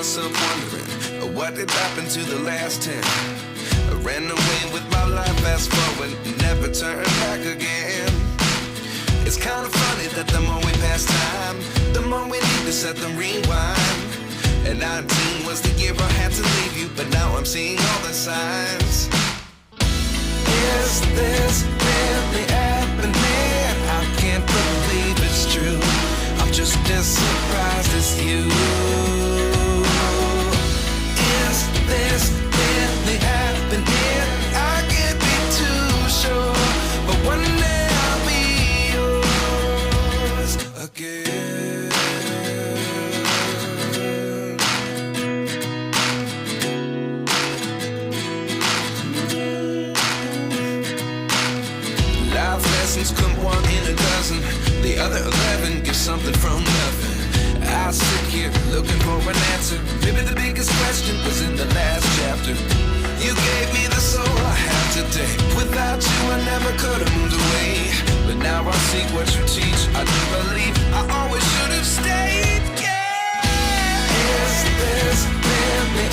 myself wondering, what did happen to the last 10? I ran away with my life, fast forward, never turn back again. It's kind of funny that the more we pass time, the more we need to set them rewind. And 19 was the year I had to leave you, but now I'm seeing all the signs. Is this really happening? I can't believe it's true. I'm just as surprised as you. Is this really happening? I can't be too sure, but one day I'll be yours again. Life lessons come one in a dozen. The other 11 give something from nothing. I sit here looking for an answer. Maybe the biggest question was in the last chapter. You gave me the soul I have today. Without you I never could have moved away. But now I see what you teach. I do believe I always should have stayed. Yeah. Is this really